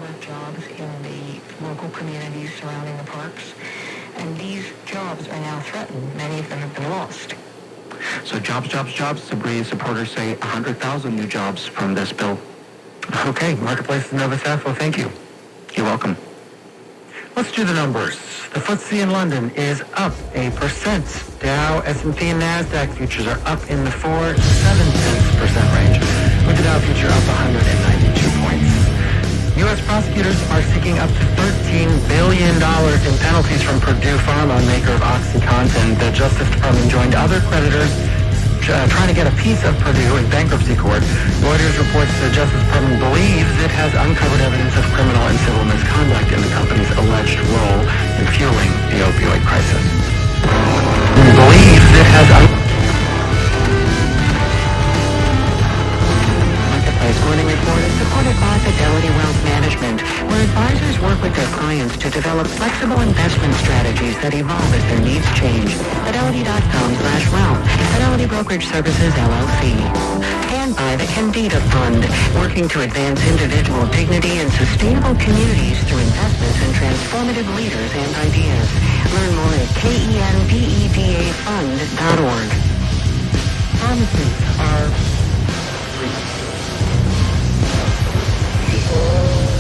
of jobs in the local communities surrounding the parks. And these jobs are now threatened. Many of them have been lost. So jobs. The Breeze supporters say 100,000 new jobs from this bill. Okay, Marketplace in Nova South, well, thank you. You're welcome. Let's do the numbers. The FTSE in London is up 8%. Dow, S&P, and NASDAQ futures are up in the 4 to 7% range, with the Dow future up 192 points. U.S. prosecutors are seeking up to $13 billion in penalties from Purdue Pharma, maker of OxyContin. The Justice Department joined other creditors trying to get a piece of Purdue in bankruptcy court. Reuters reports the Justice Department believes it has uncovered evidence of criminal and civil misconduct in the company's alleged role in fueling the opioid crisis. Believes it has Marketplace Morning Report is supported by Fidelity Wealth Management, where advisors work with their clients to develop flexible investment strategies that evolve as their needs change. Fidelity.com/wealth. Fidelity Brokerage Services, LLC. And by the Candida Fund, working to advance individual dignity and sustainable communities through investments in transformative leaders and ideas. Learn more at KENDEDAFund.org. Pharmacies are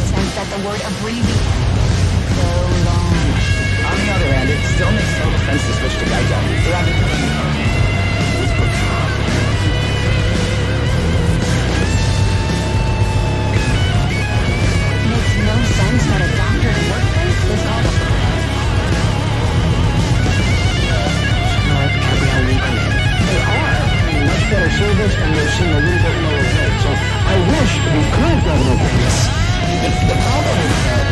sense that the word abbreviate so long. On the other hand, it still makes total sense to switch to Geico. Makes no sense that a doctor's workplace is all They are getting much better service and they're seeing a little bit lower rate. So I wish we could go to this. The problem is that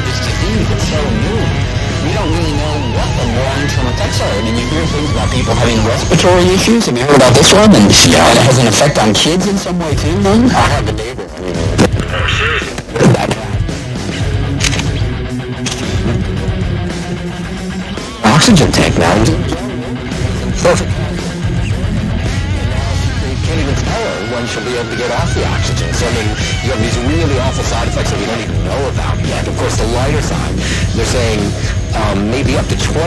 this disease is so new. We don't really know what the long-term effects are. I mean, you hear things about people having respiratory issues. Have you heard about this one? And it has an effect on kids in some way too. I have a neighbor. Oxygen tank now. Perfect. Can't even tell her when she'll be able to get off the oxygen. So, I mean, you have these really awful side effects that we don't even know about yet. Of course, the lighter side, they're saying maybe up to 25%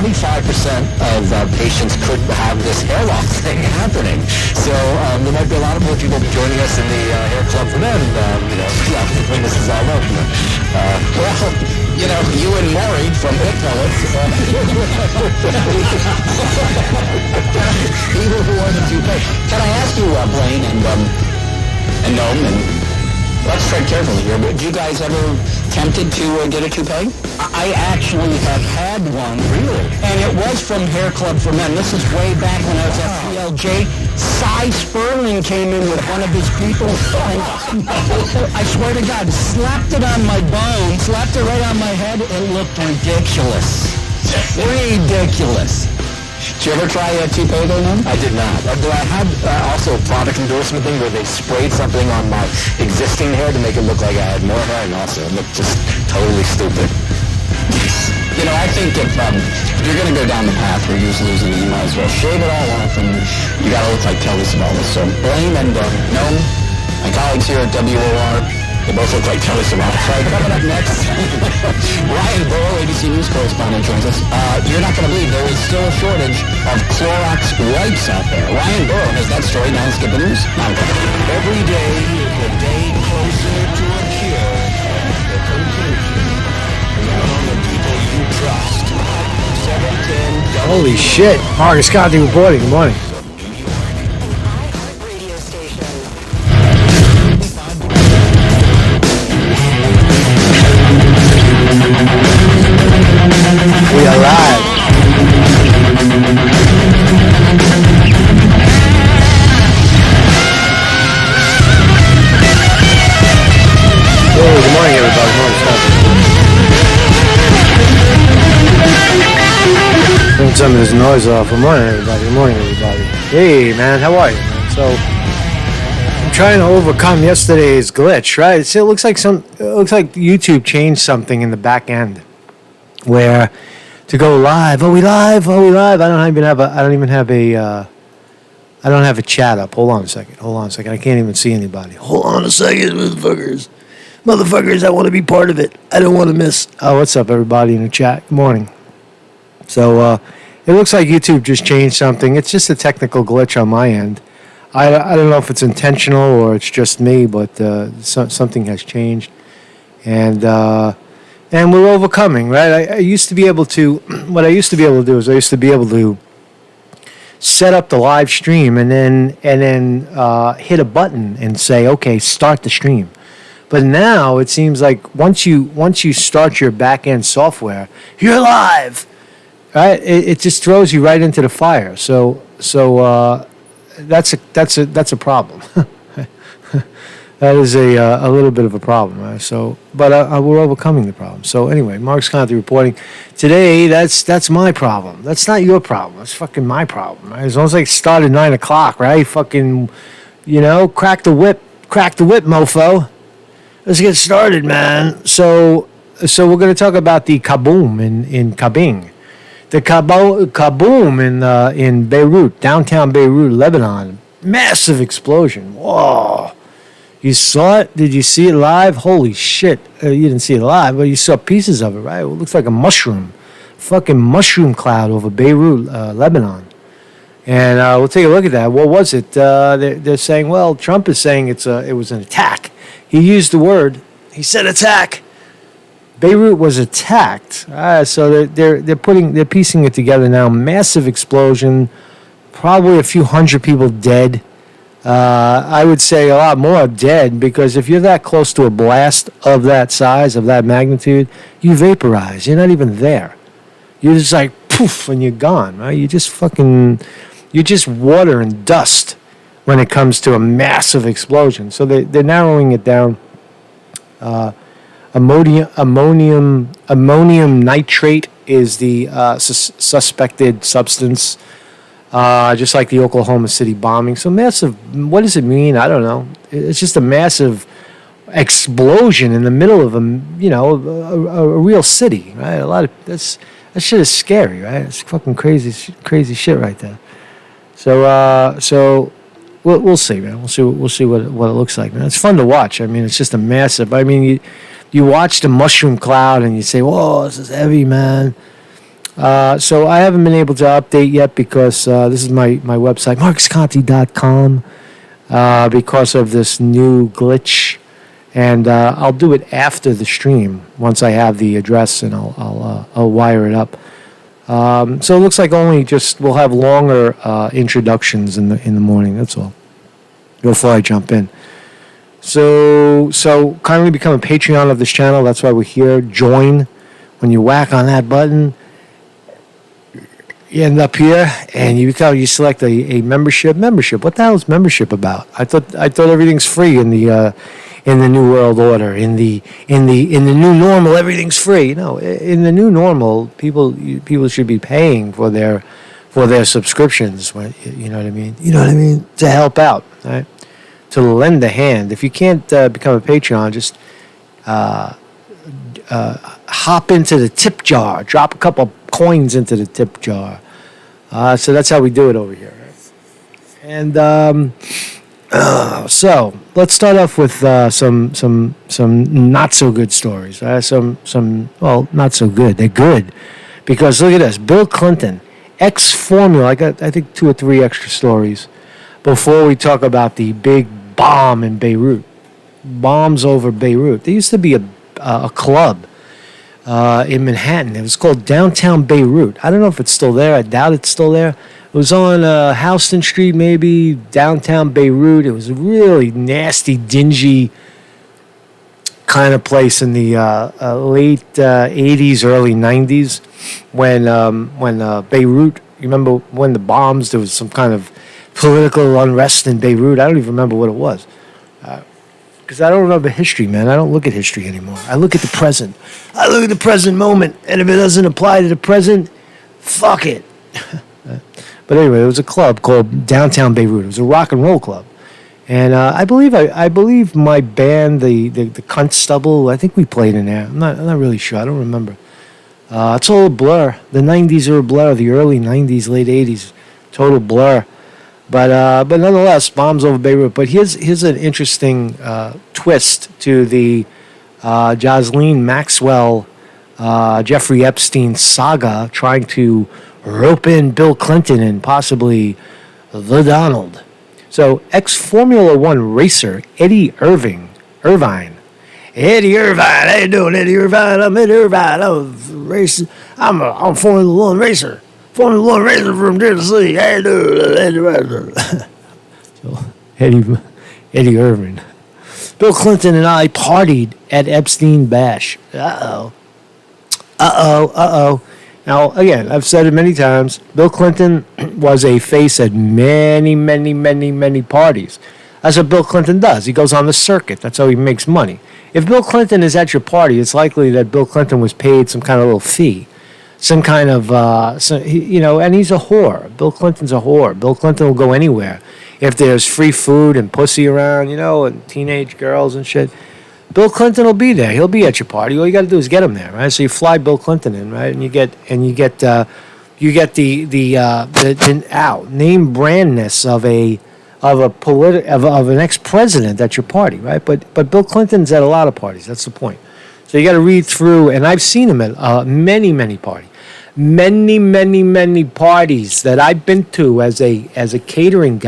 of patients could have this hair loss thing happening. So there might be a lot of more people joining us in the hair club for men, when this is all over. Well, you and Maury from Hip Pellets. People who are the toupee. Can I ask you, Blaine and Noam, and let's tread carefully here, but did you guys ever tempted to get a toupee? I actually have had one. Really? And it was from Hair Club for Men. This is way back when I was at PLJ. Cy Sperling came in with one of his people. I swear to God, slapped it on my bone, slapped it right on my head. It looked ridiculous. Ridiculous. Did you ever try a toupee though, no? I did not. I had also a product endorsement thing where they sprayed something on my existing hair to make it look like I had more hair, and also it looked just totally stupid. I think if you're going to go down the path where you're just losing it, you might as well shave it all off, and you got to look like Telly Savalas. So Blaine and Noam, my colleagues here at WOR, they both look like Telly Savalas. Right, coming up next, Ryan Burrow, ABC News correspondent, joins us. You're not going to believe there is still a shortage of Clorox wipes out there. Ryan Burrow has that story. Now let's get the news. Every day is a day closer to a cure. The conclusion. On the people you trust. 710 Holy shit. Marcus Conte reporting. Good morning. We are live. Hey, good morning, everybody. Turn some of this noise off. Good morning, everybody. Good morning, everybody. Hey, man, how are you, man? So, I'm trying to overcome yesterday's glitch, right? It looks like YouTube changed something in the back end, where to go live. Are we live? Are we live? I don't have a chat up. Hold on a second. I can't even see anybody. Hold on a second, motherfuckers. Motherfuckers, I want to be part of it. I don't want to miss. Oh, what's up, everybody in the chat? Good morning. So, it looks like YouTube just changed something. It's just a technical glitch on my end. I don't know if it's intentional or it's just me, but something has changed. And we're overcoming, right? I used to be able to, what I used to be able to do is I used to be able to set up the live stream and then hit a button and say, okay, start the stream. But now it seems like once you start your back end software, you're live, right? It just throws you right into the fire. So that's a problem. That is a little bit of a problem. Right? So, but we're overcoming the problem. So anyway, Mark's Conte reporting today. That's my problem. That's not your problem. That's fucking my problem. Right? As long as I start at 9 o'clock, right? Fucking, crack the whip, mofo. Let's get started, man. So we're going to talk about the kaboom in Kabing, the kaboom in Beirut, downtown Beirut, Lebanon. Massive explosion. Whoa. You saw it? Did you see it live? Holy shit. You didn't see it live, but you saw pieces of it, right? It looks like a mushroom. Fucking mushroom cloud over Beirut, Lebanon. And we'll take a look at that. What was it? They're saying, well, Trump is saying it was an attack. He used the word. He said attack. Beirut was attacked. So they're piecing it together now. Massive explosion. Probably a few hundred people dead. I would say a lot more dead, because if you're that close to a blast of that size, of that magnitude, you vaporize. You're not even there. You're just like poof, and you're gone. Right? You're just water and dust when it comes to a massive explosion. So they're narrowing it down. Ammonium nitrate is the suspected substance. Just like the Oklahoma City bombing. So massive, what does it mean? I don't know. It's just a massive explosion in the middle of a real city, right? That shit is scary, right? It's fucking crazy shit right there. So we'll see, man. We'll see what it looks like, man. It's fun to watch. I mean, it's just a massive, you watch the mushroom cloud and you say, whoa, this is heavy, man. So I haven't been able to update yet because this is my website, marksconte.com, because of this new glitch. And I'll do it after the stream once I have the address, and I'll wire it up. So it looks like we'll have longer introductions in the morning. That's all. Before I jump in. So kindly become a Patreon of this channel. That's why we're here. Join. When you whack on that button, you end up here, and you select a membership. Membership. What the hell is membership about? I thought everything's free in the new world order. In the new normal, everything's free. No, in the new normal, people should be paying for their subscriptions. You know what I mean? You know what I mean? To help out, right? To lend a hand. If you can't become a Patreon, just hop into the tip jar. Drop a couple coins into the tip jar. So that's how we do it over here. And so let's start off with some not so good stories. Not so good. They're good because look at this. Bill Clinton, ex-formula. I got I think 2 or 3 extra stories before we talk about the big bomb in Beirut. Bombs over Beirut. There used to be a club in Manhattan. It was called Downtown Beirut. I don't know if it's still there. I doubt it's still there. It was on Houston Street, maybe, downtown Beirut. It was a really nasty, dingy kind of place in the late 80s, early 90s when Beirut, you remember when the bombs, there was some kind of political unrest in Beirut. I don't even remember what it was. Because I don't remember history, man. I don't look at history anymore. I look at the present. I look at the present moment, and if it doesn't apply to the present, fuck it. But anyway, it was a club called Downtown Beirut. It was a rock and roll club, and I believe my band, the Constable, I think we played in there. I'm not really sure. I don't remember. It's all a blur. The 90s are a blur. The early 90s, late 80s, total blur. But nonetheless, bombs over Beirut. But here's an interesting twist to the Jocelyn Maxwell, Jeffrey Epstein saga, trying to rope in Bill Clinton and possibly the Donald. So, ex-Formula One racer Eddie Irvine. Eddie Irvine, how you doing, Eddie Irvine? I'm Eddie Irvine. I'm a Formula One racer. Formula One racer from Tennessee. How you doing, Eddie Irvine? So, Eddie Irvine. Bill Clinton and I partied at Epstein Bash. Uh-oh. Now, again, I've said it many times. Bill Clinton was a face at many parties. That's what Bill Clinton does. He goes on the circuit. That's how he makes money. If Bill Clinton is at your party, it's likely that Bill Clinton was paid some kind of little fee. Some kind of, and he's a whore. Bill Clinton's a whore. Bill Clinton will go anywhere. If there's free food and pussy around, and teenage girls and shit, Bill Clinton will be there. He'll be at your party. All you got to do is get him there, right? So you fly Bill Clinton in, right? And you get the name brandness of an ex-president at your party, right? But Bill Clinton's at a lot of parties. That's the point. So you got to read through, and I've seen him at many parties, many parties that I've been to as a catering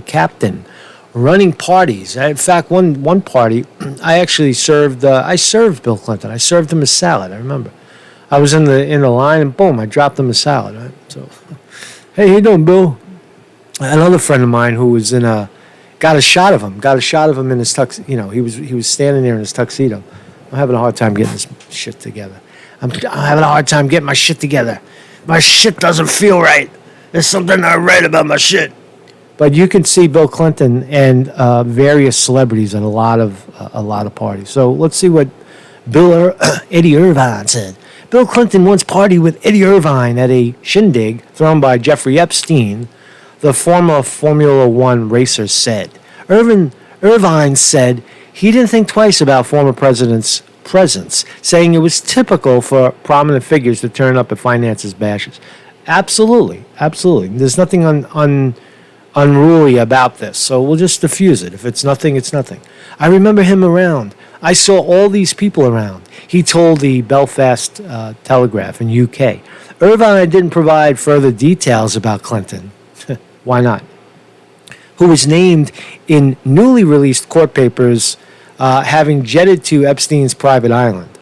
captain, running parties. In fact, one party, I actually served Bill Clinton. I served him a salad. I remember, I was in the line, and boom, I dropped him a salad. Right? So, hey, how you doing, Bill? Another friend of mine who was got a shot of him in his tux. He was standing there in his tuxedo. I'm having a hard time getting this shit together. I'm having a hard time getting my shit together. My shit doesn't feel right. There's something not right about my shit. But you can see Bill Clinton and various celebrities at a lot of parties. So let's see what Eddie Irvine said. Bill Clinton once partied with Eddie Irvine at a shindig thrown by Jeffrey Epstein, the former Formula One racer said. Irvine said he didn't think twice about former president's presence, saying it was typical for prominent figures to turn up at finances bashes. Absolutely. There's nothing unruly about this, so we'll just diffuse it. If it's nothing, it's nothing. I remember him around. I saw all these people around. He told the Belfast Telegraph in UK. Irvine didn't provide further details about Clinton. Why not? Who was named in newly released court papers having jetted to Epstein's private island,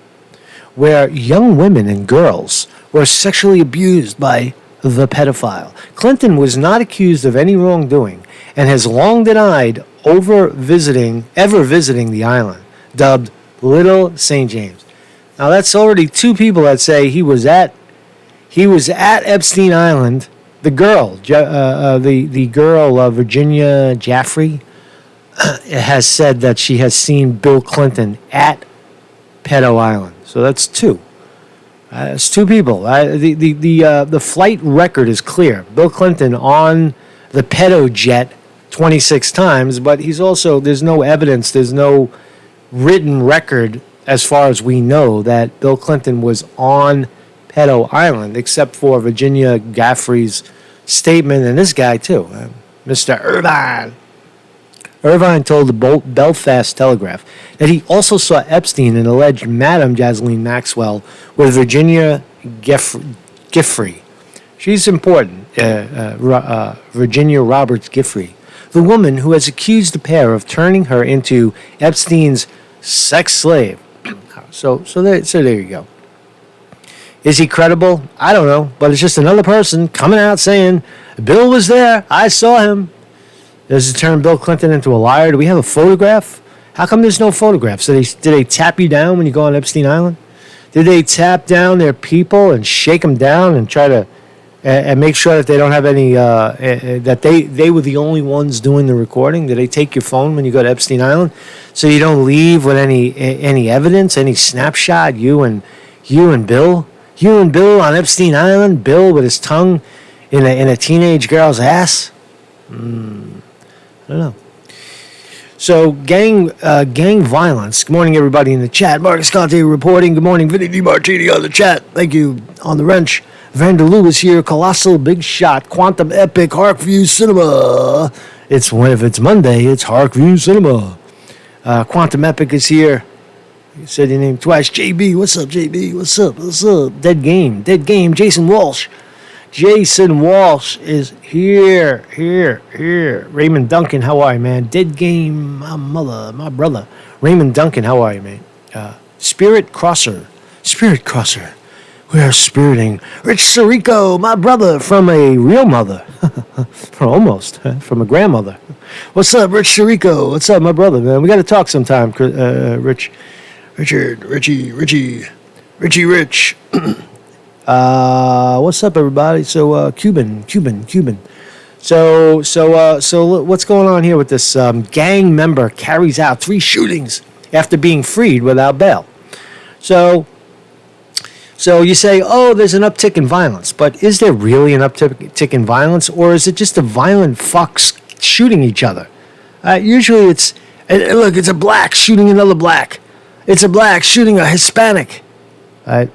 where young women and girls were sexually abused by the pedophile. Clinton was not accused of any wrongdoing and has long denied ever visiting the island, dubbed Little St. James. Now that's already two people that say he was at Epstein Island. The girl, the girl, Virginia Jaffrey, has said that she has seen Bill Clinton at Pedo Island. So that's two. It's two people. The flight record is clear. Bill Clinton on the pedo jet 26 times, but there's no evidence, there's no written record as far as we know that Bill Clinton was on Pedo Island, except for Virginia Gaffrey's statement, and this guy too, Mr. Irvine. Irvine told the Belfast Telegraph that he also saw Epstein and alleged Madam Jocelyn Maxwell with Virginia Giffrey. She's important, Virginia Roberts Giffrey, the woman who has accused the pair of turning her into Epstein's sex slave. So there you go. Is he credible? I don't know, but it's just another person coming out saying, Bill was there, I saw him. Does it turn Bill Clinton into a liar? Do we have a photograph? How come there's no photographs? Did they tap you down when you go on Epstein Island? Did they tap down their people and shake them down and try to and make sure that they don't have any, that they were the only ones doing the recording? Did they take your phone when you go to Epstein Island so you don't leave with any evidence, any snapshot? You and Bill? You and Bill on Epstein Island? Bill with his tongue in a teenage girl's ass? I don't know. So, gang violence. Good morning, everybody in the chat. Marcus Conte reporting. Good morning, Vinny DiMartini on the chat. Thank you on the wrench. Vander Lewis here. Colossal Big Shot. Quantum Epic. Harkview Cinema. If it's Monday, it's Harkview Cinema. Quantum Epic is here. You said your name twice. JB, what's up, JB? What's up? What's up? Dead game. Jason Walsh. Jason Walsh is here. Raymond Duncan, how are you, man? Dead game, my brother. Raymond Duncan, how are you, man? Spirit Crosser. We are spiriting Rich Sirico, my brother, from a real mother. From a grandmother. What's up, Rich Sirico? What's up, my brother, man? We got to talk sometime, Rich. Richie. What's up, everybody? So, Cuban. So, what's going on here with this gang member carries out 3 shootings after being freed without bail? So you say, oh, there's an uptick in violence, but is there really an uptick in violence, or is it just a violent fucks shooting each other? Usually it's a black shooting another black. It's a black shooting a Hispanic.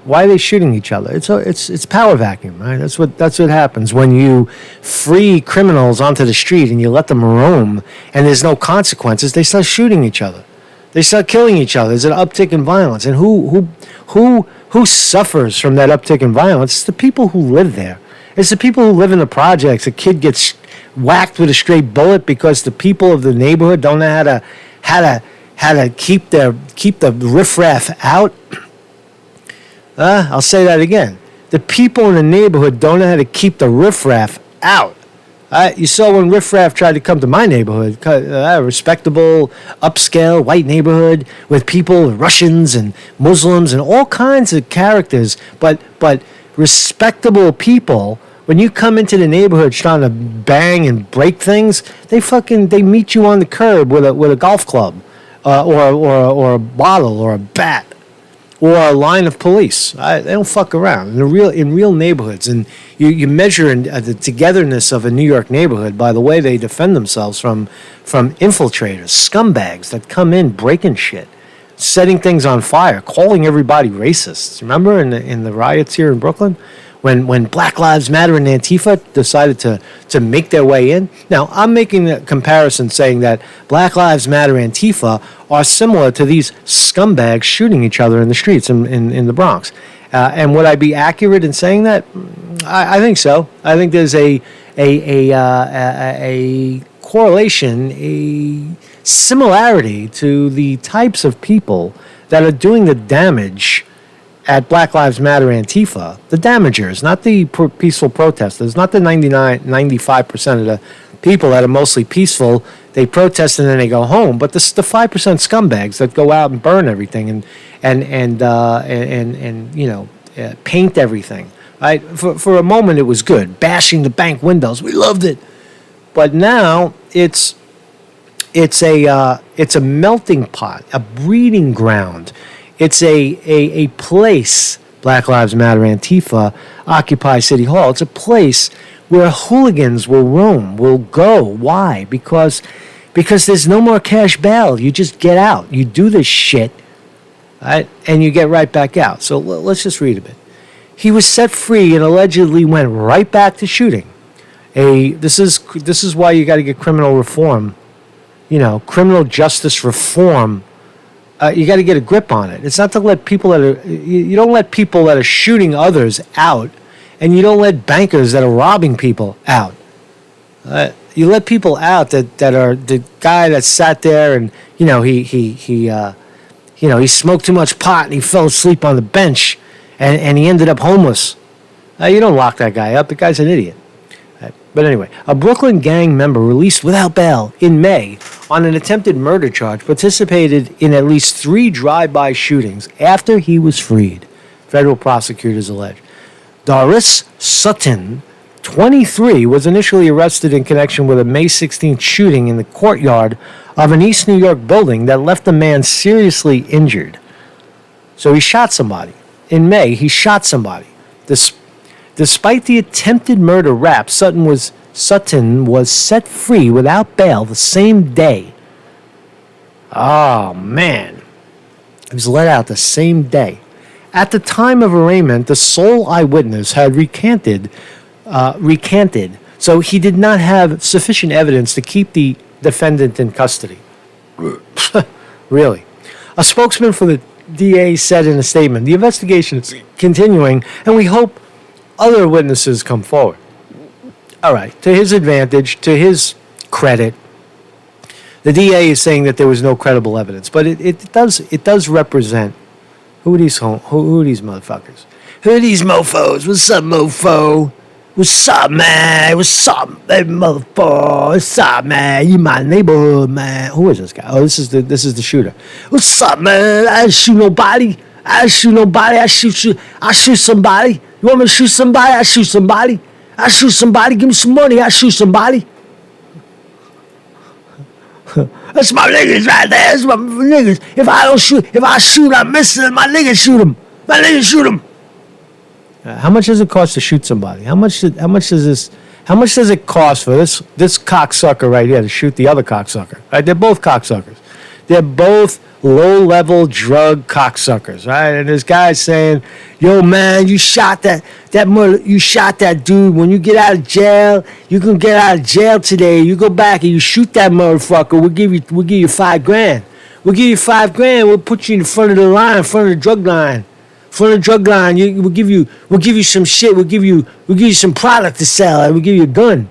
Why are they shooting each other? It's power vacuum, right? That's what happens when you free criminals onto the street and you let them roam and there's no consequences. They start shooting each other. They start killing each other. There's an uptick in violence, and who suffers from that uptick in violence? It's the people who live there. It's the people who live in the projects. A kid gets whacked with a straight bullet because the people of the neighborhood don't know how to keep the riffraff out. I'll say that again. The people in the neighborhood don't know how to keep the riffraff out. You saw when riffraff tried to come to my neighborhood, respectable, upscale, white neighborhood with people, Russians and Muslims and all kinds of characters, but respectable people. When you come into the neighborhood trying to bang and break things, they meet you on the curb with a golf club, or a bottle or a bat. Or a line of police. They don't fuck around in real neighborhoods. And you measure the togetherness of a New York neighborhood by the way they defend themselves from infiltrators, scumbags that come in breaking shit, setting things on fire, calling everybody racists. Remember in the riots here in Brooklyn, when Black Lives Matter and Antifa decided to make their way in? Now, I'm making a comparison saying that Black Lives Matter and Antifa are similar to these scumbags shooting each other in the streets in the Bronx. And would I be accurate in saying that? I think so. I think there's a correlation, a similarity to the types of people that are doing the damage at Black Lives Matter Antifa, the damagers, not the peaceful protesters, not the 95% of the people that are mostly peaceful. They protest and then they go home, but the 5% scumbags that go out and burn everything and paint everything. Right? For a moment it was good, bashing the bank windows. We loved it, but now it's a melting pot, a breeding ground. It's a place, Black Lives Matter, Antifa, Occupy City Hall. It's a place where hooligans will roam, will go. Why? Because there's no more cash bail. You just get out. You do this shit, right, and you get right back out. So let's just read a bit. He was set free and allegedly went right back to shooting. This is why you got to get criminal reform, criminal justice reform. You got to get a grip on it. It's not to let people you don't let people that are shooting others out, and you don't let bankers that are robbing people out. You let people out that are the guy that sat there and he smoked too much pot and he fell asleep on the bench and he ended up homeless. You don't lock that guy up. The guy's an idiot. But anyway, a Brooklyn gang member released without bail in May on an attempted murder charge participated in at least 3 drive-by shootings after he was freed, federal prosecutors allege. Doris Sutton, 23, was initially arrested in connection with a May 16th shooting in the courtyard of an East New York building that left the man seriously injured. So he shot somebody. In May, he shot somebody. Despite the attempted murder rap, Sutton was set free without bail the same day. Oh, man. He was let out the same day. At the time of arraignment, the sole eyewitness had recanted, so he did not have sufficient evidence to keep the defendant in custody. Really. A spokesman for the DA said in a statement, the investigation is continuing, and we hope other witnesses come forward. All right, to his advantage, to his credit, the DA is saying that there was no credible evidence, but it does represent who are these motherfuckers? Who are these mofos? What's up, mofo? What's up, man? What's up, hey, motherfucker? What's up, man? You my neighborhood, man. Who is this guy? Oh, this is the shooter. What's up, man? I didn't shoot nobody. I shoot somebody. You want me to shoot somebody? I shoot somebody. I shoot somebody. Give me some money. I shoot somebody. That's my niggas right there. That's my niggas. If I shoot, I miss them. My niggas shoot them. My niggas shoot them. How much does it cost to shoot somebody? How much does it cost for this cocksucker right here to shoot the other cocksucker? Right? They're both cocksuckers. They're both low-level drug cocksuckers, right? And this guy's saying, "Yo, man, you shot that dude. When you get out of jail, you can get out of jail today. You go back and you shoot that motherfucker. We'll give you $5,000. We'll give you $5,000. We'll put you in front of the line, in front of the drug line." For the drug line, we'll give you some shit. We'll give you some product to sell. And we'll give you a gun.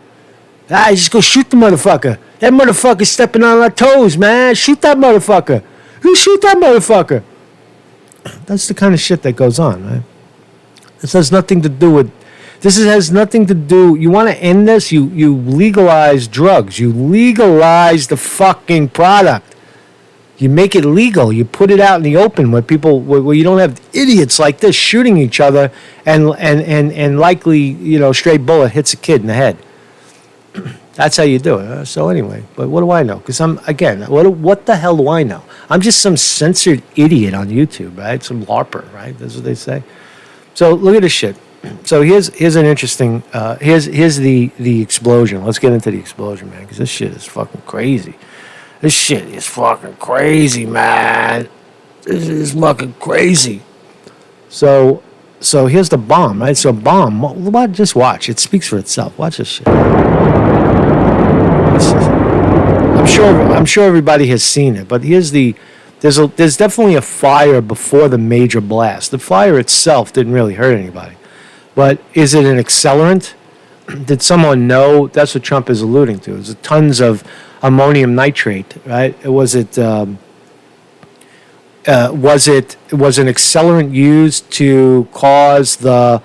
Just go shoot the motherfucker. That motherfucker's stepping on our toes, man. Shoot that motherfucker. You shoot that motherfucker. That's the kind of shit that goes on, man. This has nothing to do with. Has nothing to do. You want to end this? You legalize drugs. You legalize the fucking product. You make it legal. You put it out in the open where you don't have idiots like this shooting each other and likely, stray bullet hits a kid in the head. That's how you do it. So anyway, but what do I know? Because what the hell do I know? I'm just some censored idiot on YouTube, right? Some LARPer, right? That's what they say. So look at this shit. So here's an interesting. Here's the explosion. Let's get into the explosion, man, because this shit is fucking crazy. This shit is fucking crazy, man. This is fucking crazy. So here's the bomb, right? So bomb. Just watch. It speaks for itself. Watch this shit. I'm sure everybody has seen it, but there's definitely a fire before the major blast. The fire itself didn't really hurt anybody, but is it an accelerant? Did someone know? That's what Trump is alluding to. There's tons of ammonium nitrate, right? Was it an accelerant used to cause the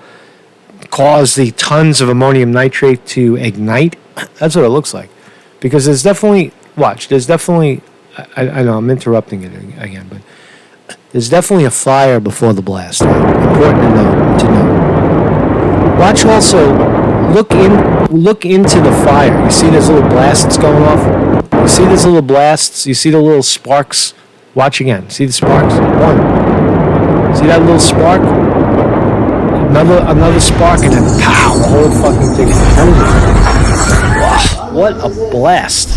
tons of ammonium nitrate to ignite? That's what it looks like, because there's definitely I know I'm interrupting it again, but there's definitely a fire before the blast. Right? Important to know. Watch also. Look into the fire. You see there's little blasts going off? You see these little blasts? You see the little sparks? Watch again. See the sparks? One. See that little spark? Another spark, and then pow! The whole fucking thing. Wow, what a blast.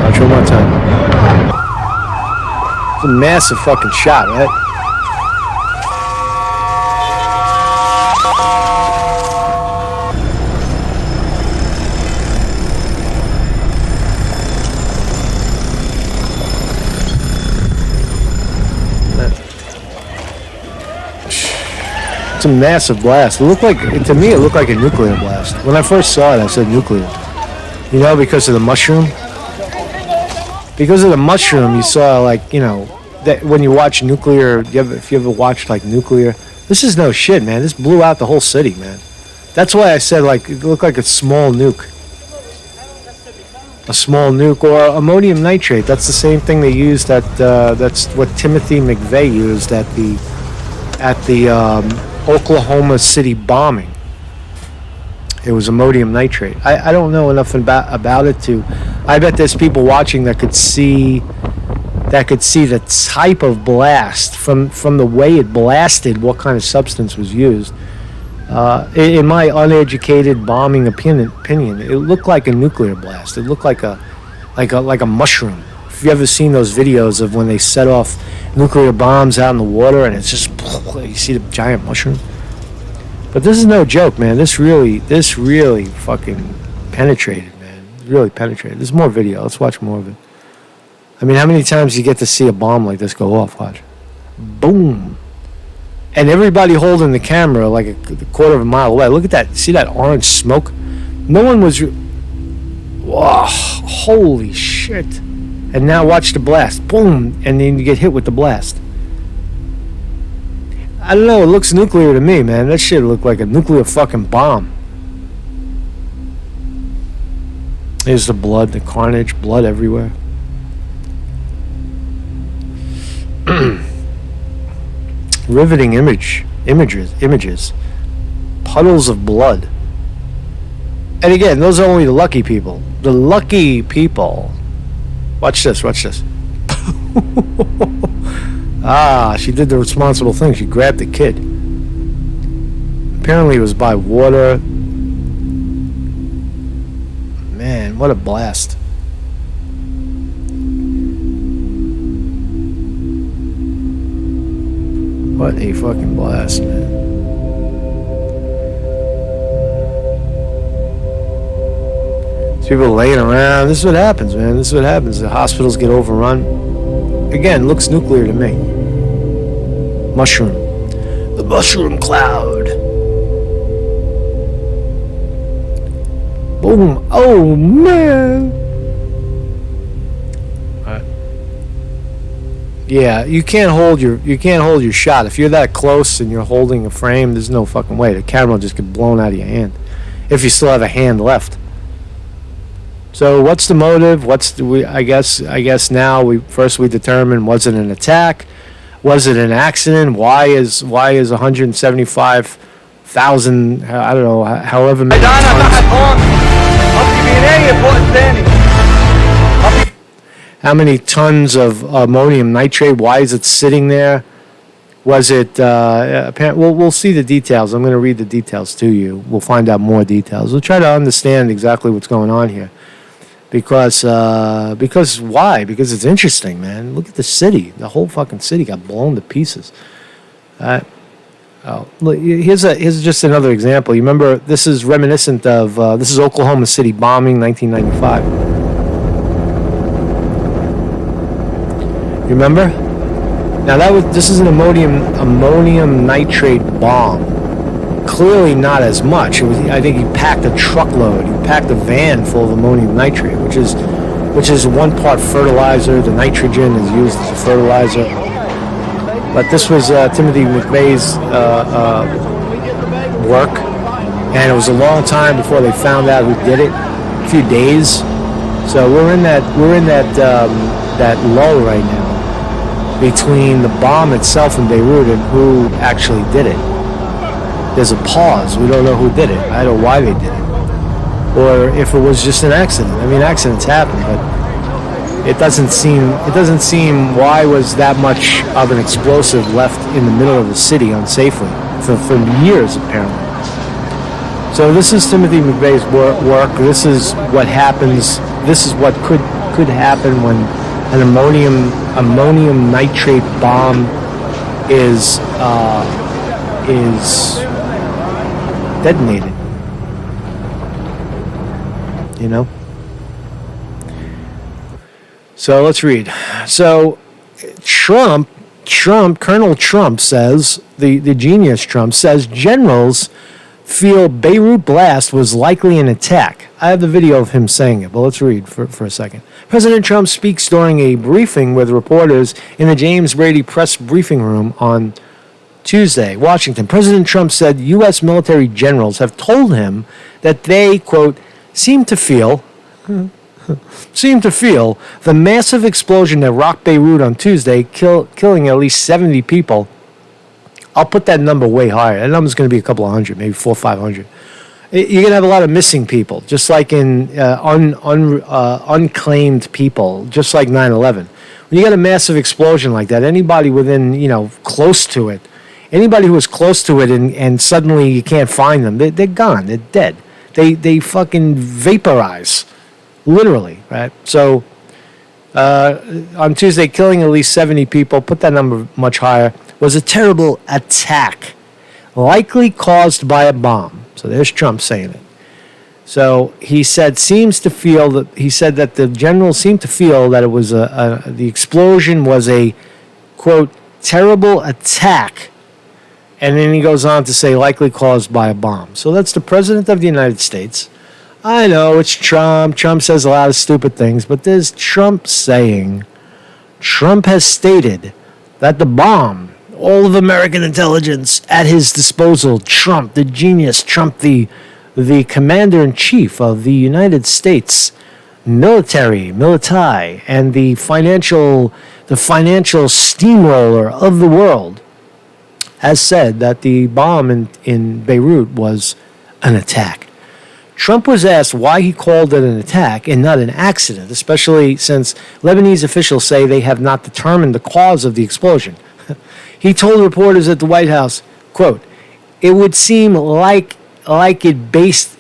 Watch one more time. It's a massive fucking shot, right? It's a massive blast. To me, it looked like a nuclear blast. When I first saw it, I said nuclear. Because of the mushroom. Because of the mushroom, you saw that when you watch nuclear. If you ever watched nuclear, this is no shit, man. This blew out the whole city, man. That's why I said it looked like a small nuke. A small nuke or ammonium nitrate. That's the same thing they used that's what Timothy McVeigh used at the Oklahoma City bombing. It was ammonium nitrate. I don't know enough about it to. I bet there's people watching that could see the type of blast from the way it blasted, what kind of substance was used. In my uneducated bombing opinion, it looked like a nuclear blast. It looked like a mushroom. If you ever seen those videos of when they set off nuclear bombs out in the water and it's just you see the giant mushroom. But this is no joke, man. This really fucking penetrated, man. really penetrated. There's more video. Let's watch more of it. I mean, how many times do you get to see a bomb like this go off? Watch. Boom. And everybody holding the camera like a quarter of a mile away. Look at that. See that orange smoke? No one was... Whoa, holy shit. And now watch the blast. Boom. And then you get hit with the blast. I don't know. It looks nuclear to me, man. That shit looked like a nuclear fucking bomb. Here's the blood, the carnage, blood everywhere. Riveting images. Puddles of blood. And again, those are only the lucky people. The lucky people. Watch this. She did the responsible thing. She grabbed the kid. Apparently it was by water. Man, what a blast. What a fucking blast, man. There's people laying around. This is what happens, man. This is what happens. The hospitals get overrun. Again, looks nuclear to me. Mushroom. The mushroom cloud. Boom. Oh, man. Yeah, you can't hold your shot. If you're that close and you're holding a frame, there's no fucking way. The camera will just get blown out of your hand. If you still have a hand left. So what's the motive? I guess now we determine, was it an attack? Was it an accident? Why is 175,000, I don't know, however many how many tons of ammonium nitrate? Why is it sitting there? Was it apparent? We'll see the details. I'm going to read the details to you. We'll find out more details. We'll try to understand exactly what's going on here. Because why? Because it's interesting, man. Look at the city. The whole fucking city got blown to pieces. Look, here's just another example. You remember, this is reminiscent of this is Oklahoma City bombing, 1995. You remember? Now this is an ammonium nitrate bomb. Clearly not as much. I think he packed a truckload. He packed a van full of ammonium nitrate, which is 1 part fertilizer. The nitrogen is used as a fertilizer. But this was Timothy McVeigh's work, and it was a long time before they found out who did it. A few days. So we're in that lull right now between the bomb itself in Beirut and who actually did it. There's a pause. We don't know who did it. I don't know why they did it, or if it was just an accident. I mean, accidents happen, but it doesn't seem why was that much of an explosive left in the middle of the city unsafely for years, apparently. So this is Timothy McVeigh's work. This is what happens. This is what could happen when an ammonium nitrate bomb is detonated. You know? So let's read. So Colonel Trump says, the genius Trump says, generals feel Beirut blast was likely an attack. I have the video of him saying it, but let's read for a second. President Trump speaks during a briefing with reporters in the James Brady press briefing room on Tuesday, Washington. President Trump said U.S. military generals have told him that they, quote, seem to feel the massive explosion that rocked Beirut on Tuesday, killing at least 70 people. I'll put that number way higher. That number's going to be a couple of hundred, maybe 400 or 500. You're going to have a lot of missing people, just like in unclaimed people, just like 9/11. When you get a massive explosion like that, anybody within, close to it, anybody who was close to it and suddenly you can't find them, they're gone. They're dead. They fucking vaporize, literally, right? So on Tuesday, killing at least 70 people, put that number much higher, was a terrible attack, likely caused by a bomb. So there's Trump saying it. So he said he said that the general seemed to feel that it was the explosion was a, quote, terrible attack. And then he goes on to say likely caused by a bomb. So that's the President of the United States. I know it's Trump. Trump says a lot of stupid things, but there's Trump saying, Trump has stated that the bomb, all of American intelligence at his disposal, Trump, the genius, Trump, the commander-in-chief of the United States military, and the financial steamroller of the world, has said that the bomb in Beirut was an attack. Trump was asked why he called it an attack and not an accident, especially since Lebanese officials say they have not determined the cause of the explosion. He told reporters at the White House, quote, it would seem like it based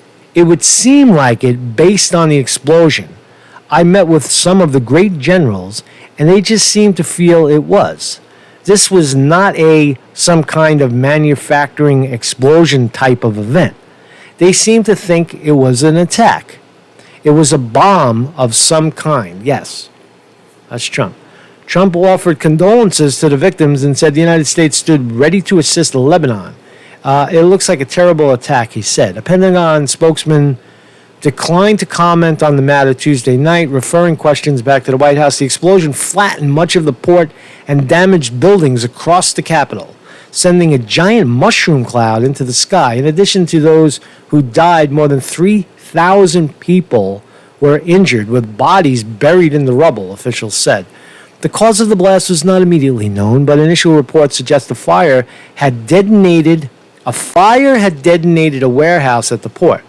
on the explosion. I met with some of the great generals, and they just seemed to feel it was. This was not some kind of manufacturing explosion type of event. They seemed to think it was an attack. It was a bomb of some kind. Yes, that's Trump. Trump offered condolences to the victims and said the United States stood ready to assist Lebanon. It looks like a terrible attack, he said. A Pentagon spokesman declined to comment on the matter Tuesday night, referring questions back to the White House. The explosion flattened much of the port and damaged buildings across the Capitol, sending a giant mushroom cloud into the sky. In addition to those who died, more than 3,000 people were injured, with bodies buried in the rubble, officials said. The cause of the blast was not immediately known, but initial reports suggest a fire had detonated a warehouse at the port.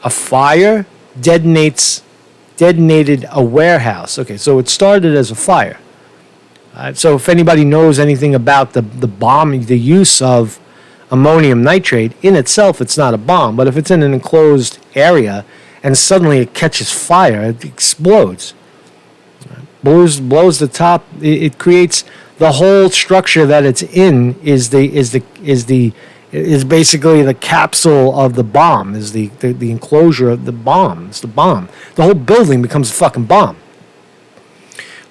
A fire detonated a warehouse. Okay, so it started as a fire. So if anybody knows anything about the bomb, the use of ammonium nitrate, in itself it's not a bomb, but if it's in an enclosed area and suddenly it catches fire, it explodes. Blows the top. It creates the whole structure that it's in is basically the capsule of the bomb, is the enclosure of the bomb. It's the bomb. The whole building becomes a fucking bomb.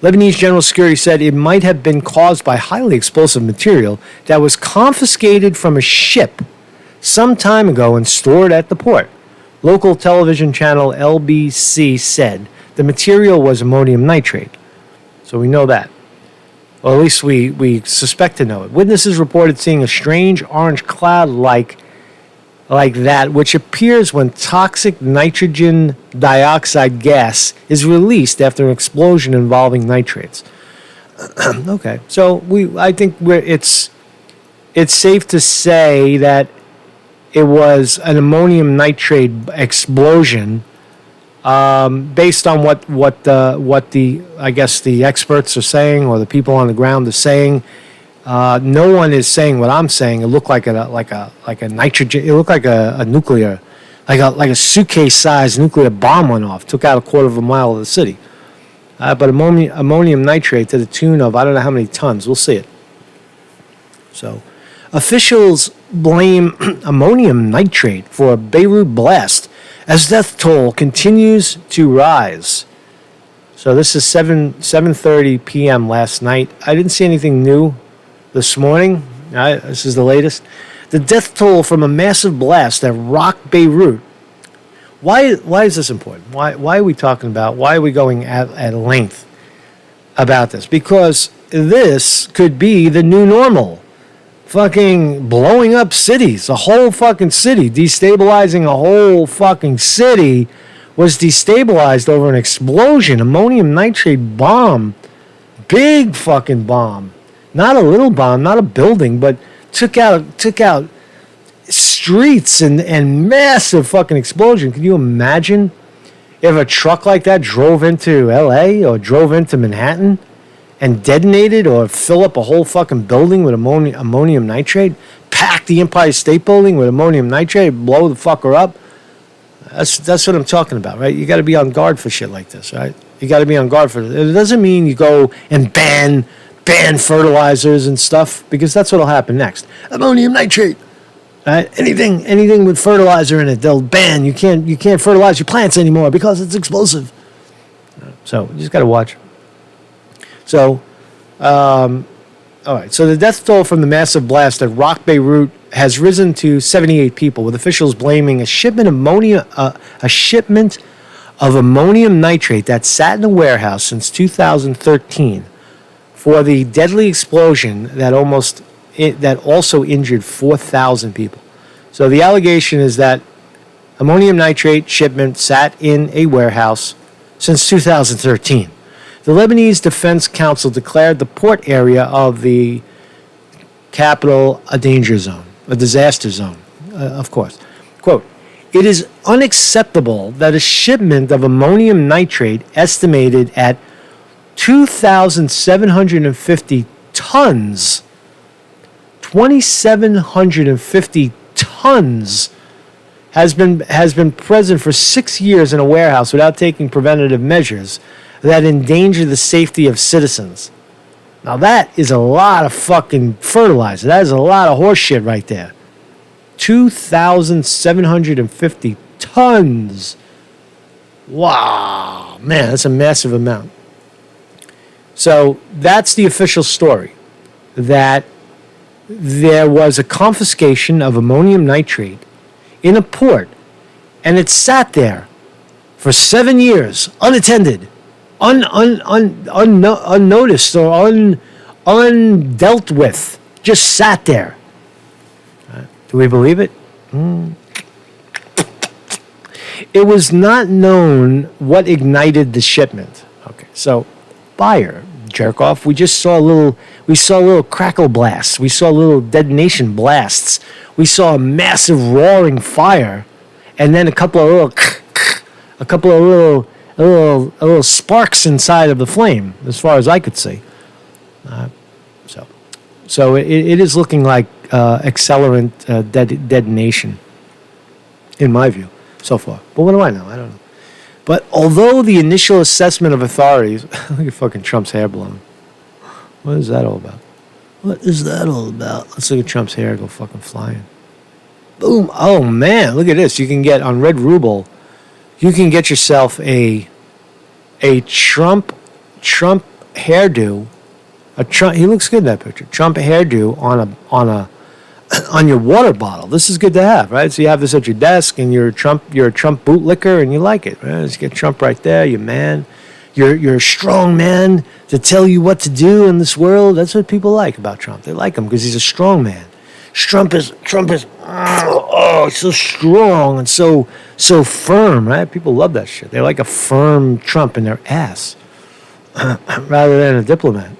Lebanese General Security said it might have been caused by highly explosive material that was confiscated from a ship some time ago and stored at the port. Local television channel LBC said the material was ammonium nitrate. So we know that. Or at least we suspect to know it. Witnesses reported seeing a strange orange cloud like that, which appears when toxic nitrogen dioxide gas is released after an explosion involving nitrates. Okay, so I think it's safe to say that it was an ammonium nitrate explosion. Based on what the I guess the experts are saying, or the people on the ground are saying, no one is saying what I'm saying. It looked like a nitrogen. It looked like a nuclear, like a suitcase-sized nuclear bomb went off, took out a quarter of a mile of the city. But ammonium nitrate to the tune of I don't know how many tons. We'll see it. So, officials blame ammonium nitrate for a Beirut blast as death toll continues to rise. So this is 7:30 p.m. last night. I didn't see anything new this morning. This is the latest. The death toll from a massive blast that rocked Beirut. Why is this important? Why are we talking about? Why are we going at length about this? Because this could be the new normal. Fucking blowing up cities, a whole fucking city, destabilizing a whole fucking city was destabilized over an explosion, ammonium nitrate bomb, big fucking bomb, not a little bomb, not a building, but took out streets and massive fucking explosion. Can you imagine if a truck like that drove into LA or drove into Manhattan and detonated or fill up a whole fucking building with ammonium nitrate, pack the Empire State Building with ammonium nitrate, blow the fucker up? That's what I'm talking about, right? You got to be on guard for shit like this, right? You got to be on guard for it. It doesn't mean you go and ban fertilizers and stuff, because that's what'll happen next. Ammonium nitrate. Right? Anything with fertilizer in it, they'll ban. You can't fertilize your plants anymore because it's explosive. So you just got to watch. So, all right. So the death toll from the massive blast at rocked Beirut has risen to 78 people, with officials blaming a shipment of ammonium nitrate that sat in a warehouse since 2013 for the deadly explosion that also injured 4,000 people. So the allegation is that ammonium nitrate shipment sat in a warehouse since 2013. The Lebanese Defense Council declared the port area of the capital a danger zone, a disaster zone, of course. Quote, "It is unacceptable that a shipment of ammonium nitrate estimated at 2,750 tons, 2,750 tons, has been present for 6 years in a warehouse without taking preventative measures that endanger the safety of citizens." Now that is a lot of fucking fertilizer. That is a lot of horse shit right there. 2,750 tons. Wow, man, that's a massive amount. So that's the official story, that there was a confiscation of ammonium nitrate in a port, and it sat there for 7 years, unattended, unnoticed or undealt with, just sat there. Do we believe it? It was not known what ignited the shipment. Okay, so fire, jerk off. We saw a little crackle blasts. We saw little detonation blasts. We saw a massive roaring fire, and then a couple of little sparks inside of the flame, as far as I could see. So it is looking like accelerant detonation, in my view, so far. But what do I know? I don't know. But although the initial assessment of authorities, look at fucking Trump's hair blowing. What is that all about? What is that all about? Let's look at Trump's hair go fucking flying. Boom. Oh man, look at this. You can get on Red Ruble, you can get yourself a Trump hairdo. He looks good in that picture. Trump hairdo on your water bottle. This is good to have, right? So you have this at your desk, and you're a Trump bootlicker, and you like it, right? You get Trump right there. You're man. You're a strong man to tell you what to do in this world. That's what people like about Trump. They like him because he's a strong man. Trump is so strong and so firm, right? People love that shit. They like a firm Trump in their ass rather than a diplomat.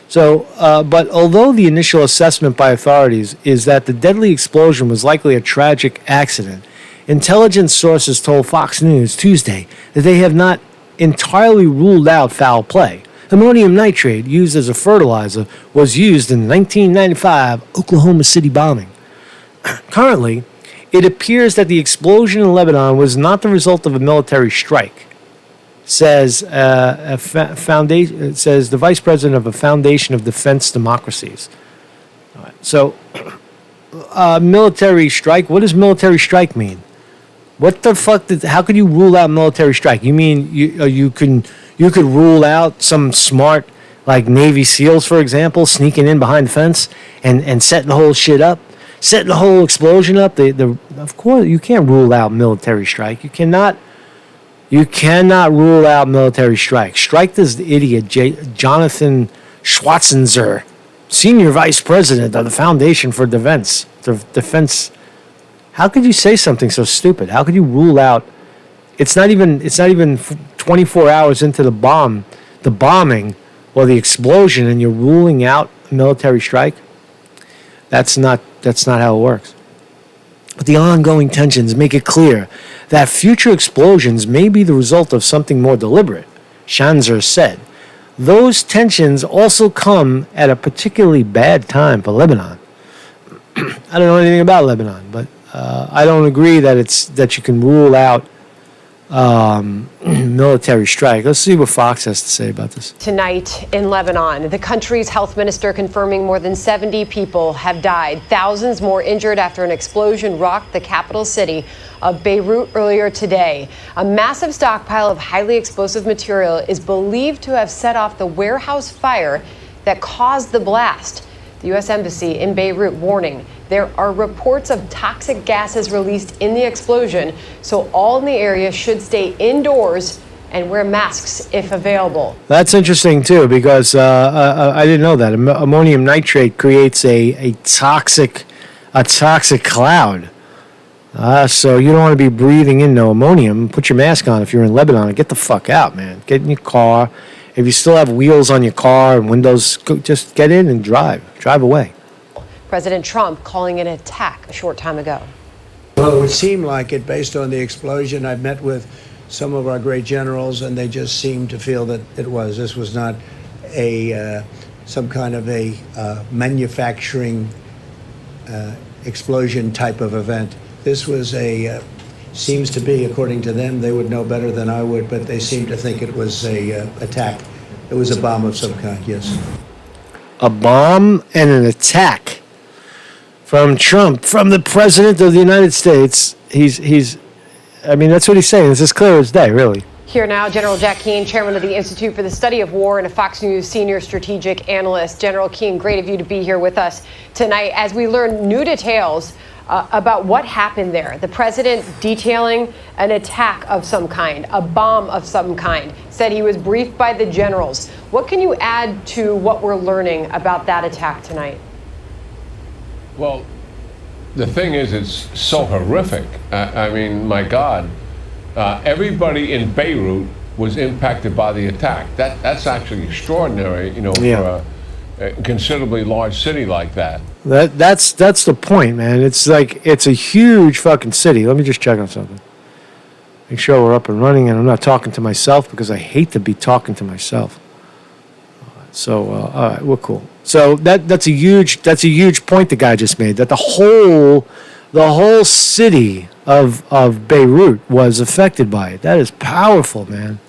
So, but although the initial assessment by authorities is that the deadly explosion was likely a tragic accident, intelligence sources told Fox News Tuesday that they have not entirely ruled out foul play. Ammonium nitrate, used as a fertilizer, was used in the 1995 Oklahoma City bombing. Currently, it appears that the explosion in Lebanon was not the result of a military strike, says says the vice president of a Foundation of Defense Democracies. All right. So, military strike. What does military strike mean? What the fuck? How could you rule out military strike? You mean you could rule out some smart, like Navy SEALs, for example, sneaking in behind the fence and setting the whole shit up, setting the whole explosion up? Of course, you can't rule out military strike. You cannot rule out military strike. Strike this idiot, Jonathan Schwarzenegger, senior vice president of the Foundation for Defense. How could you say something so stupid? How could you rule out? It's not even 24 hours into the bombing or the explosion, and you're ruling out military strike. That's not how it works. But the ongoing tensions make it clear that future explosions may be the result of something more deliberate, Schanzer said. Those tensions also come at a particularly bad time for Lebanon. I don't know anything about Lebanon, but I don't agree that you can rule out military strike. Let's see what Fox has to say about this. Tonight in Lebanon, the country's health minister confirming more than 70 people have died, thousands more injured after an explosion rocked the capital city of Beirut earlier today. A massive stockpile of highly explosive material is believed to have set off the warehouse fire that caused the blast. The U.S. Embassy in Beirut warning there are reports of toxic gases released in the explosion, so all in the area should stay indoors and wear masks if available. That's interesting too, because I didn't know that ammonium nitrate creates a toxic cloud. So you don't want to be breathing in no ammonium. Put your mask on if you're in Lebanon and get the fuck out, man. Get in your car. If you still have wheels on your car and windows, just get in and drive away. President Trump calling it an attack a short time ago. Well, it would seem like it based on the explosion. I've met with some of our great generals, and they just seemed to feel that this was not some kind of a manufacturing explosion type of event. This was seems to be, according to them, they would know better than I would, but they seem to think it was a attack. It was a bomb of some kind, yes. A bomb and an attack from Trump, from the President of the United States. I mean, that's what he's saying. It's as clear as day, really. Here now, General Jack Keane, chairman of the Institute for the Study of War and a Fox News senior strategic analyst. General Keane, great of you to be here with us tonight as we learn new details about what happened there. The president detailing an attack of some kind, a bomb of some kind, said he was briefed by the generals. What can you add to what we're learning about that attack tonight? Well, the thing is, it's so horrific. I mean, my God, everybody in Beirut was impacted by the attack. That's actually extraordinary, for a considerably large city like that. That's the point, man. It's like it's a huge fucking city. Let me just check on something. Make sure we're up and running, and I'm not talking to myself because I hate to be talking to myself. So, all right, we're cool. So that's a huge point the guy just made, that the whole city of Beirut was affected by it. That is powerful, man.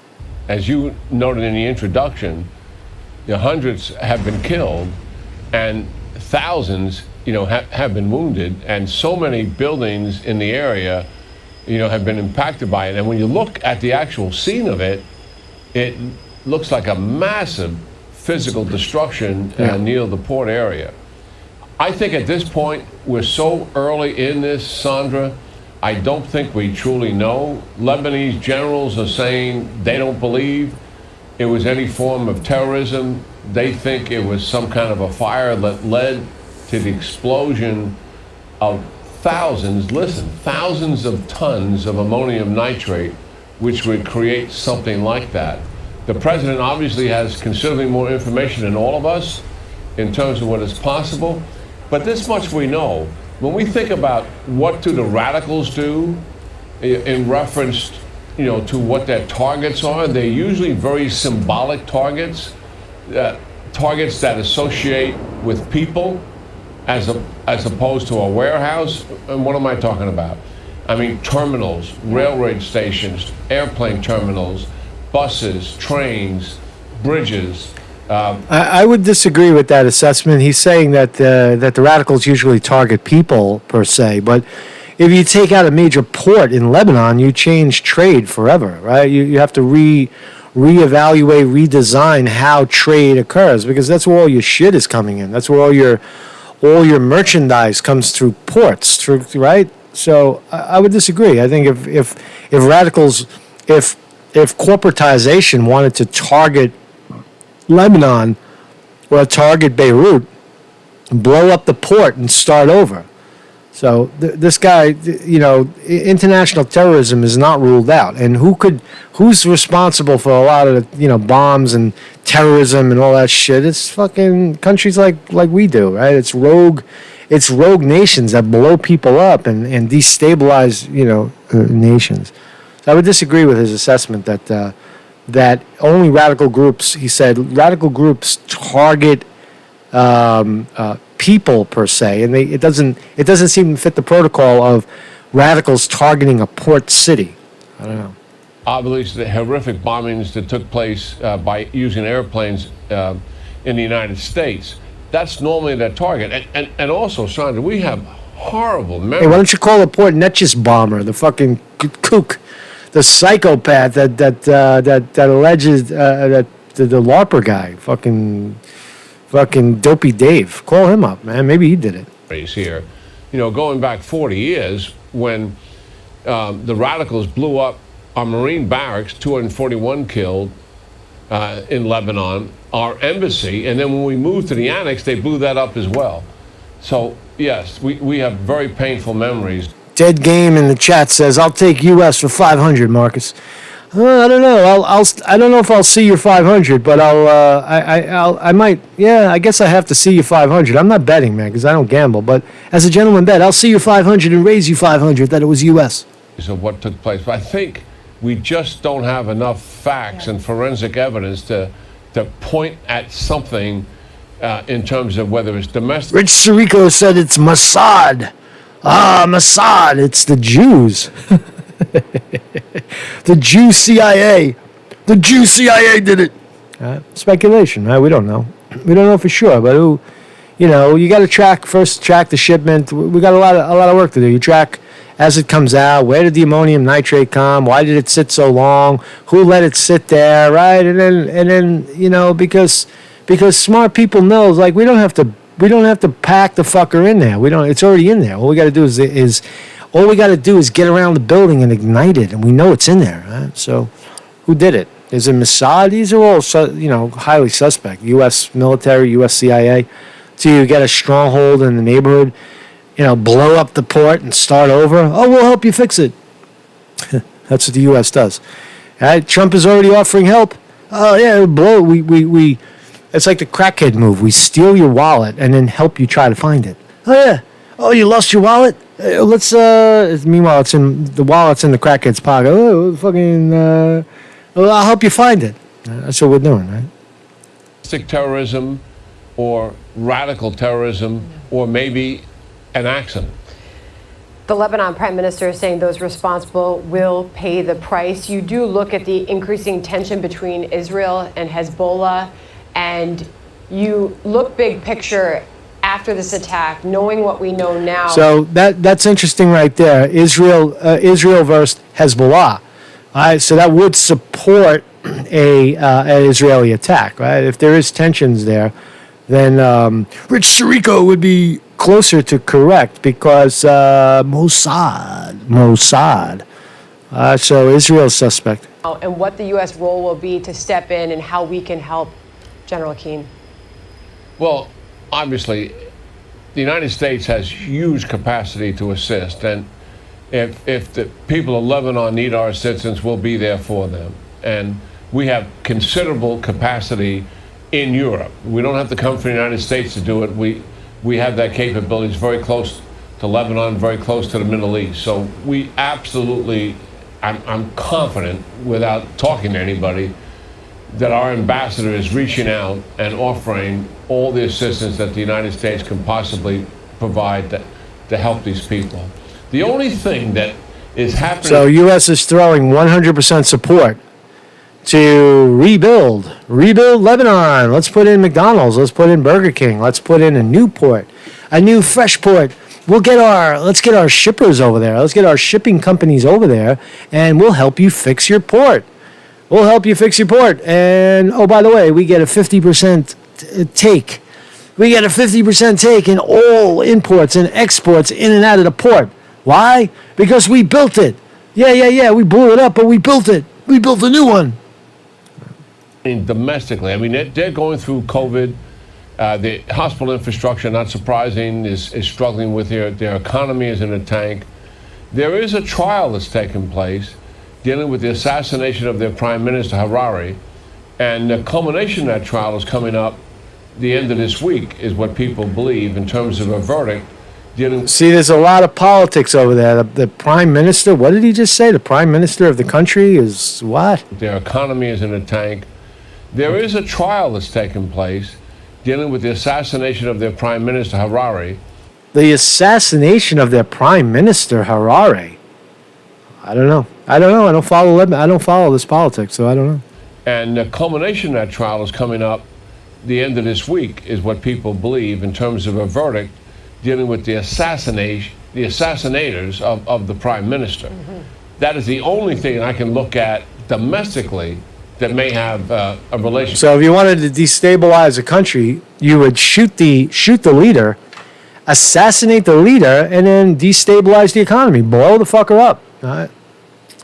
As you noted in the introduction, hundreds have been killed and thousands, have been wounded, and so many buildings in the area, have been impacted by it. And when you look at the actual scene of it, it looks like a massive physical destruction near the port area. I think at this point, we're so early in this, Sandra, I don't think we truly know. Lebanese generals are saying they don't believe it was any form of terrorism. They think it was some kind of a fire that led to the explosion of thousands of tons of ammonium nitrate, which would create something like that. The president obviously has considerably more information than all of us in terms of what is possible, but this much we know. When we think about what do the radicals do in reference, to what their targets are, they're usually very symbolic targets, targets that associate with people as opposed to a warehouse. And what am I talking about? I mean, terminals, railroad stations, airplane terminals, buses, trains, bridges. I would disagree with that assessment. He's saying that the radicals usually target people per se, but if you take out a major port in Lebanon, you change trade forever, right? You have to reevaluate, redesign how trade occurs, because that's where all your shit is coming in. That's where all your merchandise comes through ports, right? So I would disagree. I think if radicals, if corporatization wanted to target Lebanon or target Beirut, blow up the port and start over. So this guy, international terrorism is not ruled out. And who's responsible for a lot of the, bombs and terrorism and all that shit? It's fucking countries like we do, right? It's rogue nations that blow people up and destabilize, nations. So I would disagree with his assessment that only radical groups, he said, radical groups target people per se, and it doesn't seem to fit the protocol of radicals targeting a port city. I don't know. obviously the horrific bombings that took place by using airplanes in the United States. That's normally their target. And also, Sandra, we have horrible memories. Hey, why don't you call the port Netches bomber, the fucking kook, the psychopath that alleges that the LARPer guy, fucking Dopey Dave. Call him up, man. Maybe he did it. Here, going back 40 years when the radicals blew up our Marine barracks, 241 killed in Lebanon, our embassy, and then when we moved to the annex, they blew that up as well. So, yes, we have very painful memories. Dead Game in the chat says, "I'll take U.S. for 500, Marcus." I don't know. I don't know if I'll see your 500, but I might. Yeah, I guess I have to see your 500. I'm not betting, man, because I don't gamble. But as a gentleman bet, I'll see your 500 and raise you 500 that it was U.S. Of what took place, but I think we just don't have enough facts and forensic evidence to point at something in terms of whether it's domestic. Rich Sirico said it's Mossad. Mossad. It's the Jews. The Jew CIA. The Jew CIA did it. Speculation, right? We don't know. We don't know for sure, but you got to track the shipment. We got a lot of work to do. You track as it comes out. Where did the ammonium nitrate come? Why did it sit so long? Who let it sit there, right? And then because smart people know, like, we don't have to pack the fucker in there. It's already in there. All we got to do is get around the building and ignite it, and we know it's in there, right? So who did it? Is it Mossad? These are all highly suspect. U.S. military, U.S. CIA. So you get a stronghold in the neighborhood, blow up the port and start over. Oh, we'll help you fix it. That's what the U.S. does. Right? Trump is already offering help. Oh yeah, blow. We. It's like the crackhead move. We steal your wallet and then help you try to find it. Oh yeah. Oh, you lost your wallet? Let's. Meanwhile, the wallet's in the crackhead's pocket. Oh, fucking. I'll help you find it. That's what we're doing, right? Terrorism, or radical terrorism, or maybe an accident. The Lebanon prime minister is saying those responsible will pay the price. You do look at the increasing tension between Israel and Hezbollah, and you look big picture after this attack, knowing what we know now. So that's interesting right there. Israel versus Hezbollah. So that would support an Israeli attack, right? If there is tensions there, then Rich Sirico would be closer to correct, because Mossad. So Israel's suspect. And what the U.S. role will be to step in and how we can help, General Keane. Well, obviously, the United States has huge capacity to assist, and if the people of Lebanon need our assistance, we'll be there for them. And we have considerable capacity in Europe. We don't have to come from the United States to do it. We have that capability. It's very close to Lebanon, very close to the Middle East. So we absolutely, I'm confident, without talking to anybody, that our ambassador is reaching out and offering all the assistance that the United States can possibly provide to help these people. The only thing that is happening... So U.S. is throwing 100% support to rebuild Lebanon. Let's put in McDonald's. Let's put in Burger King. Let's put in a new port, a new fresh port. Let's get our shippers over there. Let's get our shipping companies over there, and we'll help you fix your port. We'll help you fix your port. And, oh, by the way, we get a 50% take. We get a 50% take in all imports and exports in and out of the port. Why? Because we built it. Yeah. We blew it up, but we built it. We built a new one. Domestically, they're going through COVID. The hospital infrastructure, not surprising, is struggling with their economy is in a tank. There is a trial that's taken place dealing with the assassination of their Prime Minister, Harari, and the culmination of that trial is coming up the end of this week, is what people believe, in terms of a verdict. See, there's a lot of politics over there. The Prime Minister, what did he just say? The Prime Minister of the country is what? Their economy is in a tank. There is a trial that's taken place dealing with the assassination of their Prime Minister, Harari. The assassination of their Prime Minister, Harari? I don't know. I don't follow Lebanon. I don't follow this politics, so I don't know. And the culmination of that trial is coming up the end of this week, is what people believe, in terms of a verdict dealing with the assassinators of the prime minister. That is the only thing I can look at domestically that may have a relationship. So if you wanted to destabilize a country, you would shoot the leader, assassinate the leader, and then destabilize the economy. Blow the fucker up. All right?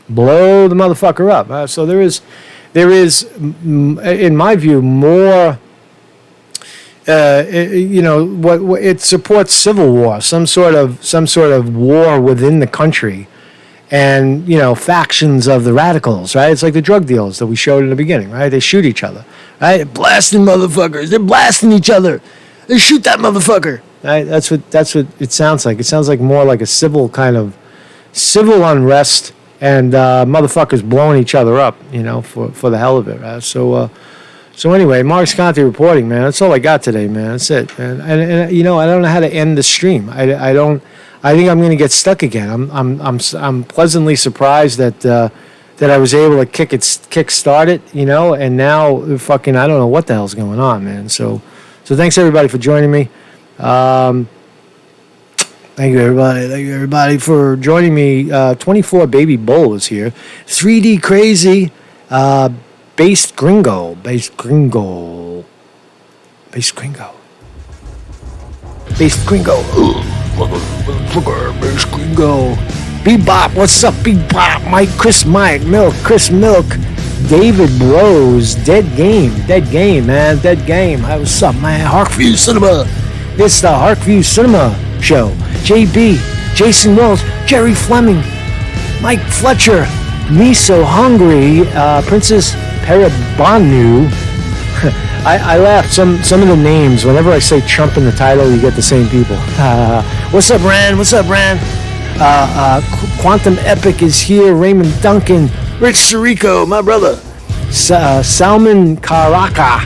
Blow the motherfucker up. So there is, in my view, more. It supports civil war, some sort of war within the country, and factions of the radicals, right? It's like the drug dealers that we showed in the beginning, right? They shoot each other, right? Blasting motherfuckers, they're blasting each other. They shoot that motherfucker, right? That's what it sounds like. It sounds like more like a civil unrest, and motherfuckers blowing each other up, for the hell of it, right? So anyway, Mark's Conte reporting, man. That's all I got today, man. That's it. And I don't know how to end the stream. I think I'm going to get stuck again. I'm pleasantly surprised that I was able to kick start it, and now fucking I don't know what the hell's going on, man. So thanks everybody for joining me. Thank you everybody for joining me. 24 Baby Bull is here. 3D Crazy. Based Gringo. Bebop, what's up, Bebop? Chris Mike, Milk, David Rose, Dead Game, man, Dead Game. Hey, what's up, man? Harkview Cinema. It's the Harkview Cinema show. JB, Jason Wells, Jerry Fleming, Mike Fletcher, Me So Hungry, Princess Parabanu. I laugh. Some of the names, whenever I say Trump in the title, you get the same people. What's up, Ran? Quantum Epic is here. Raymond Duncan. Rich Sirico, my brother. Selma Karaka.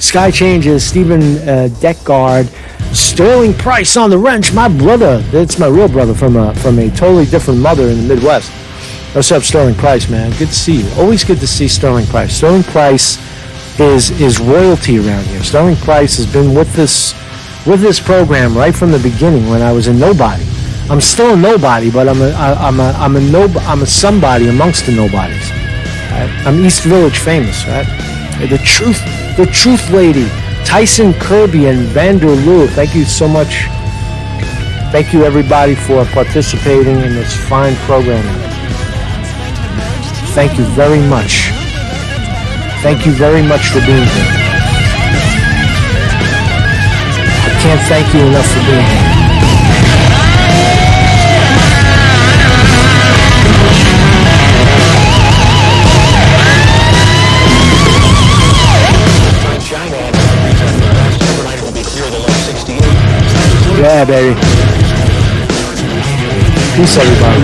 Sky Changes. Stephen Deckgard. Sterling Price on the wrench, my brother. That's my real brother from a totally different mother in the Midwest. What's up, Sterling Price, man? Good to see you. Always good to see Sterling Price. Sterling Price is royalty around here. Sterling Price has been with this program right from the beginning when I was a nobody. I'm still a nobody, but I'm a somebody amongst the nobodies. Right? I'm East Village famous, right? The truth lady, Tyson Kirby and Vanderloo. Thank you so much. Thank you everybody for participating in this fine programming. Thank you very much. Thank you very much for being here. I can't thank you enough for being here. Yeah, baby. Peace, everybody.